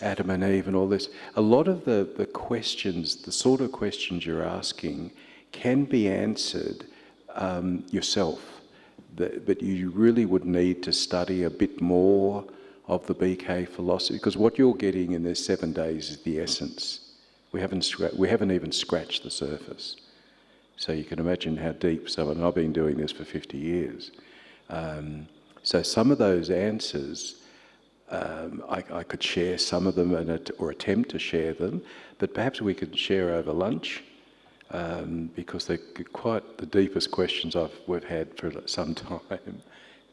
and Eve and all this. A lot of the questions, the sort of questions you're asking, can be answered yourself. But you really would need to study a bit more of the BK philosophy, because what you're getting in these 7 days is the essence. We haven't even scratched the surface. So you can imagine how deep and I've been doing this for 50 years. So some of those answers, I could share some of them or attempt to share them, but perhaps we could share over lunch, because they're quite the deepest questions we've had for some time.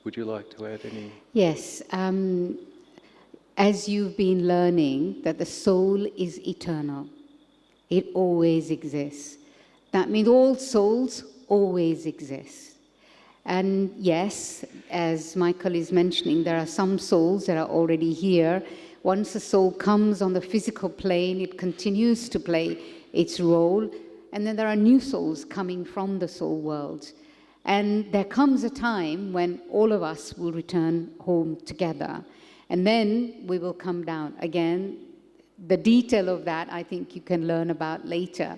Would you like to add any? Yes. As you've been learning that the soul is eternal, it always exists. That means all souls always exist. And yes, as Michael is mentioning, there are some souls that are already here. Once a soul comes on the physical plane, it continues to play its role. And then there are new souls coming from the soul world. And there comes a time when all of us will return home together. And then we will come down. Again, the detail of that I think you can learn about later.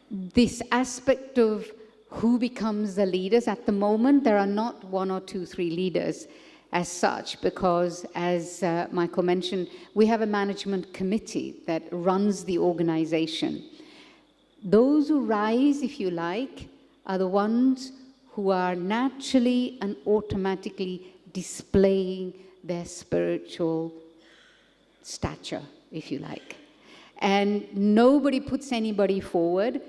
This aspect of who becomes the leaders, at the moment there are not 1 or 2, 3 leaders as such, because as Michael mentioned, we have a management committee that runs the organization. Those who rise, if you like, are the ones who are naturally and automatically displaying their spiritual stature, if you like. And nobody puts anybody forward.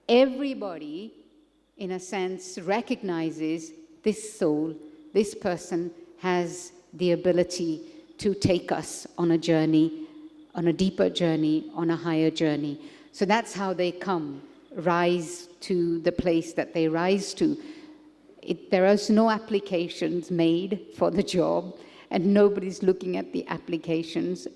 Everybody, in a sense, recognizes this soul, this person has the ability to take us on a journey, on a deeper journey, on a higher journey. So that's how they come, rise to the place that they rise to. There is no applications made for the job, and nobody's looking at the applications,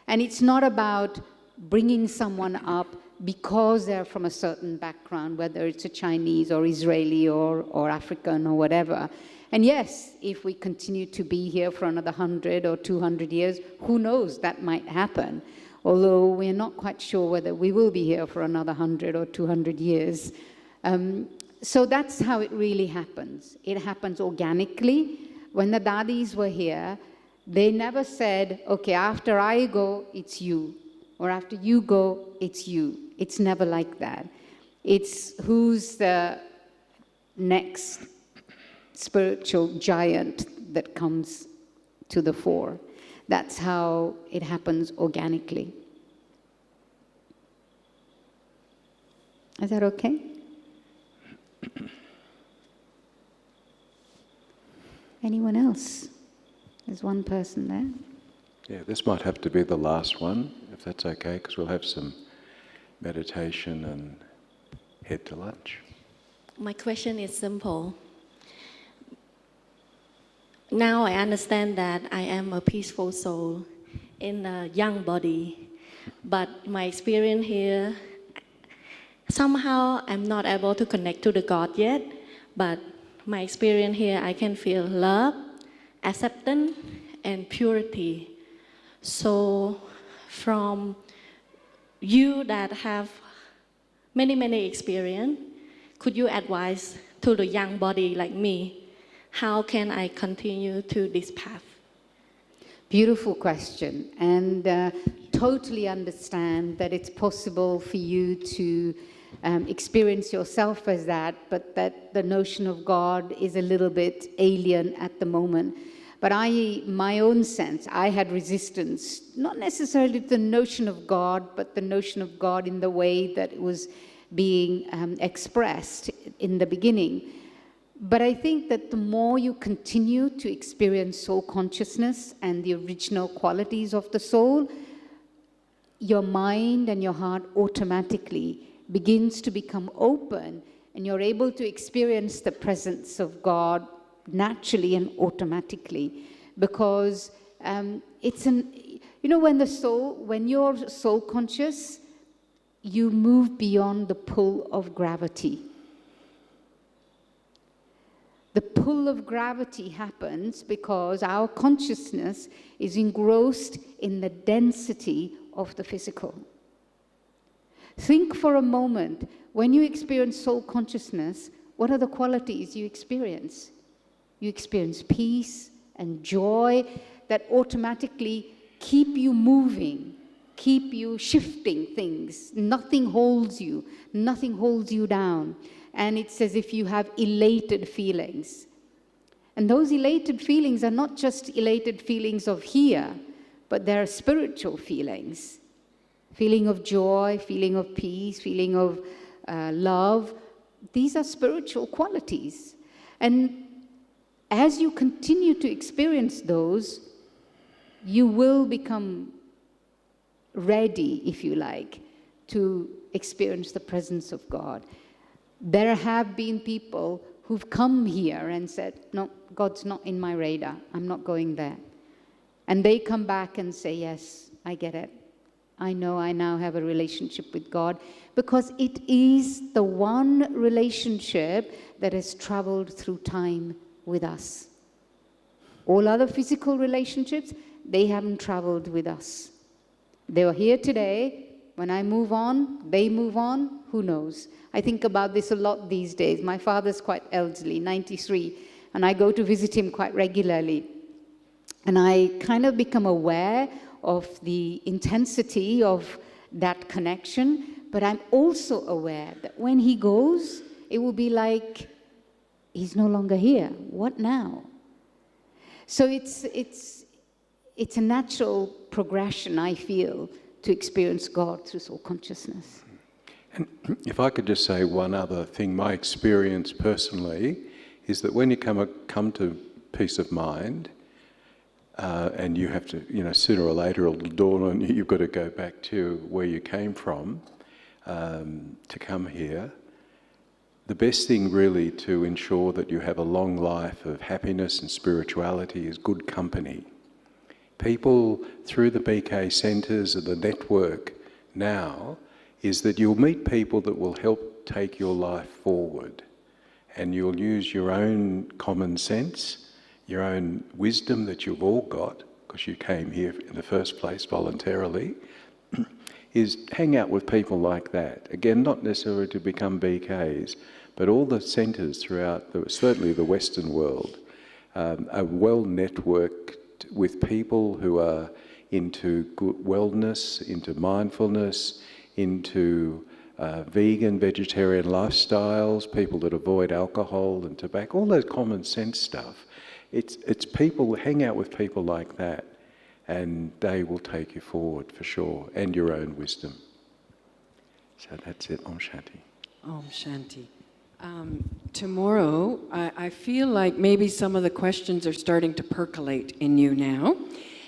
and it's not about bringing someone up because they're from a certain background, whether it's a Chinese or Israeli or African or whatever. And yes, if we continue to be here for another 100 or 200 years, who knows, that might happen. Although we're not quite sure whether we will be here for another 100 or 200 years. So that's how it really happens. It happens organically. When the Daddies were here, they never said, okay, after I go, it's you. Or after you go, it's you. It's never like that. It's who's the next spiritual giant that comes to the fore. That's how it happens organically. Is that okay? Anyone else? There's one person there. Yeah, this might have to be the last one, if that's okay, because we'll have some meditation and head to lunch. My question is simple. Now I understand that I am a peaceful soul in a young body, but my experience here, somehow I'm not able to connect to the God yet, but my experience here, I can feel love, acceptance, and purity. So from you that have many experience, could you advise to the young body like me, how can I continue to this path? Beautiful question, and totally understand that it's possible for you to experience yourself as that, but that the notion of God is a little bit alien at the moment. But my own sense, I had resistance, not necessarily to the notion of God, but the notion of God in the way that it was being expressed in the beginning. But I think that the more you continue to experience soul consciousness and the original qualities of the soul, your mind and your heart automatically begins to become open, and you're able to experience the presence of God naturally and automatically, because it's when you're soul conscious, you move beyond the pull of gravity. The pull of gravity happens because our consciousness is engrossed in the density of the physical. Think for a moment, when you experience soul consciousness, what are the qualities you experience? You experience peace and joy that automatically keep you moving, keep you shifting things. Nothing holds you down. And it's as if you have elated feelings. And those elated feelings are not just elated feelings of here, but they're spiritual feelings. Feeling of joy, feeling of peace, feeling of love. These are spiritual qualities. And as you continue to experience those, you will become ready, if you like, to experience the presence of God. There have been people who've come here and said, no, God's not in my radar, I'm not going there. And they come back and say, yes, I get it. I know I now have a relationship with God, because it is the one relationship that has traveled through time with us. All other physical relationships, they haven't traveled with us. They were here today. When I move on, they move on, who knows? I think about this a lot these days. My father's quite elderly, 93, and I go to visit him quite regularly. And I kind of become aware of the intensity of that connection, but I'm also aware that when he goes, it will be like, he's no longer here. What now? So it's it's a natural progression, I feel, to experience God through soul consciousness. And if I could just say one other thing, my experience personally is that when you come to peace of mind, and you have to, sooner or later it'll dawn on you, you've got to go back to where you came from to come here. The best thing really to ensure that you have a long life of happiness and spirituality is good company. People through the BK centres and the network now is that you'll meet people that will help take your life forward, and you'll use your own common sense, your own wisdom that you've all got, because you came here in the first place voluntarily, is hang out with people like that. Again, not necessarily to become BKs, but all the centres throughout, certainly the Western world, are well networked with people who are into good wellness, into mindfulness, into vegan, vegetarian lifestyles, people that avoid alcohol and tobacco, all those common sense stuff. It's people, hang out with people like that, and they will take you forward for sure, and your own wisdom. So that's it. Om Shanti. Om Shanti. Tomorrow, I feel like maybe some of the questions are starting to percolate in you now.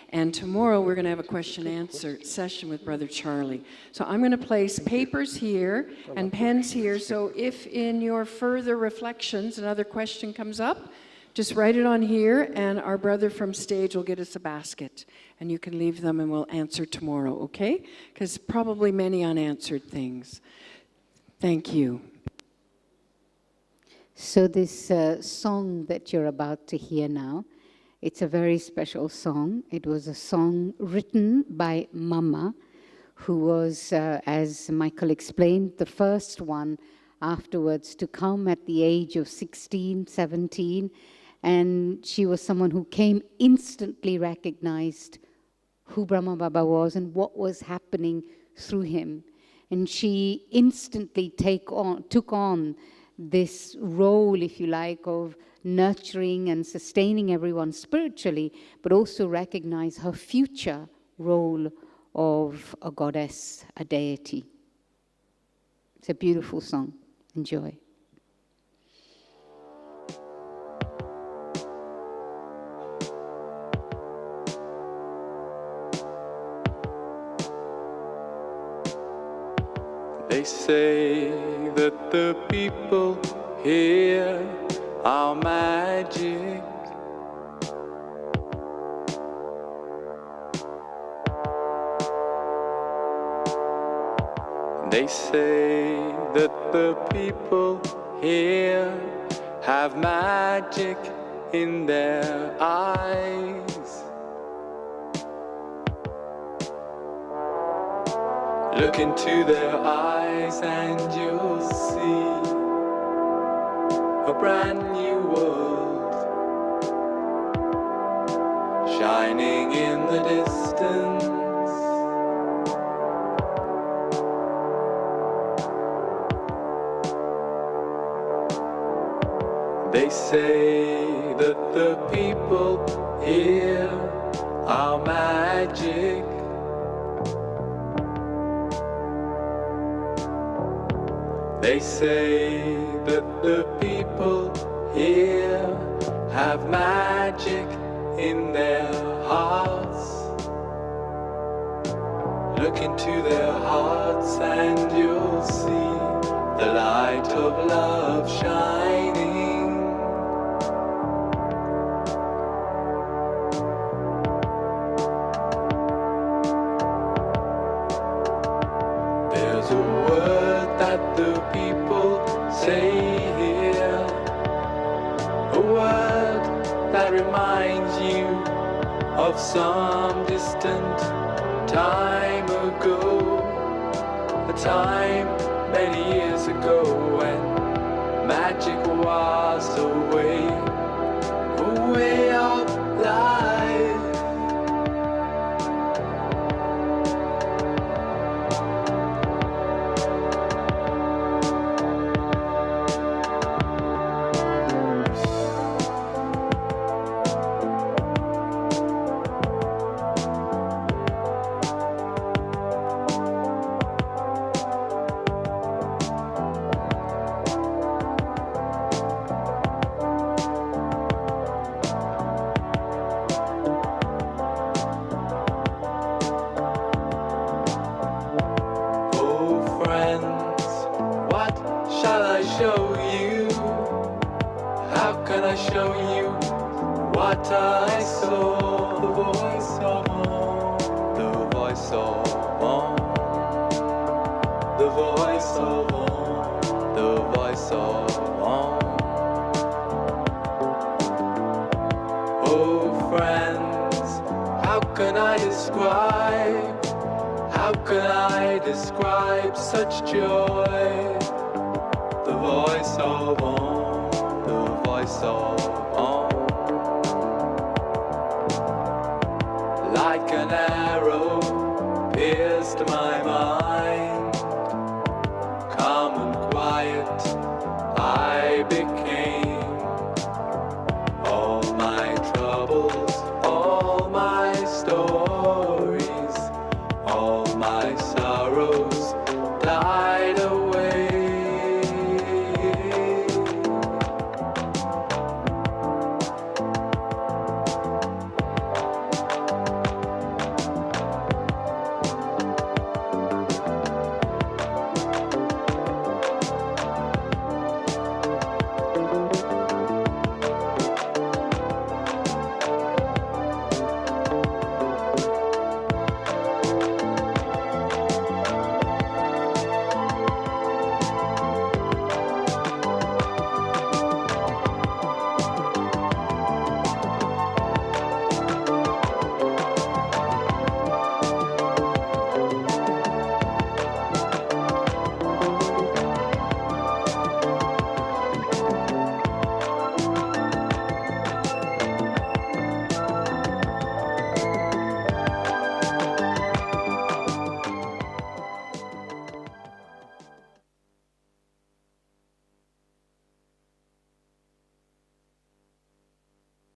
And tomorrow we're going to have a question-answer session with Brother Charlie. So I'm going to place papers here and pens here. So if in your further reflections another question comes up, just write it on here, and our brother from stage will get us a basket. And you can leave them and we'll answer tomorrow, okay? Because probably many unanswered things. Thank you. So this song that you're about to hear now, it's a very special song. It was a song written by Mama, who was, as Michael explained, the first one afterwards to come at the age of 16, 17. And she was someone who came instantly recognized who Brahma Baba was and what was happening through him. And she instantly took on this role, if you like, of nurturing and sustaining everyone spiritually, but also recognize her future role of a goddess, a deity. It's a beautiful song. Enjoy. They say that the people here are magic. They say that the people here have magic in their eyes. Look into their eyes and you'll see a brand new world shining in the distance. They say that the people here are magic. They say that the people here have magic in their hearts. Look into their hearts and you'll see the light of love shining. There's a word that the people say here, a word that reminds you of some distant time ago, a time many years ago when magic was a way of life. show you what I saw. The voice of Om, the voice of Om, the voice of Om, the voice of Om. Oh friends, how can I describe, how can I describe such joy? The voice of Om, the voice of Om. Like an arrow pierced my